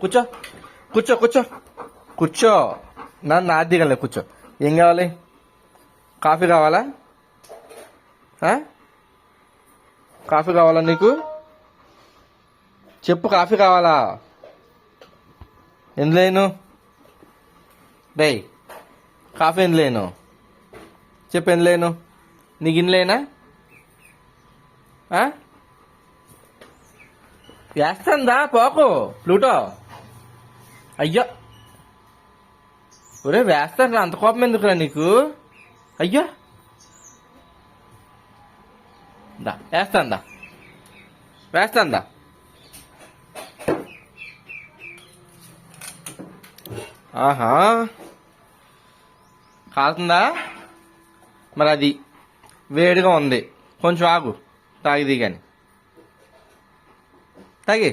కూర్చో కూర్చో కూర్చో కూర్చో. నా దిగలే, కూర్చో. ఏం కావాలి? కాఫీ కావాలా? కాఫీ కావాలా నీకు? చెప్పు, కాఫీ కావాలా? ఎందులేను? డై కాఫీ ఎందులేను? చెప్పు, ఎందులేను? నీకు ఇన్లేనా? వేస్తాందా పోకు ప్లూటో. అయ్యో ఒరే, వేస్తాను. అంత కోపం ఎందుకురా నీకు? అయ్యో దా వేస్తాందా, వేస్తాందా. ఆహా, కాలుతుందా? మరి అది వేడిగా ఉంది, కొంచెం ఆగు, తాగిది కానీ తాగి.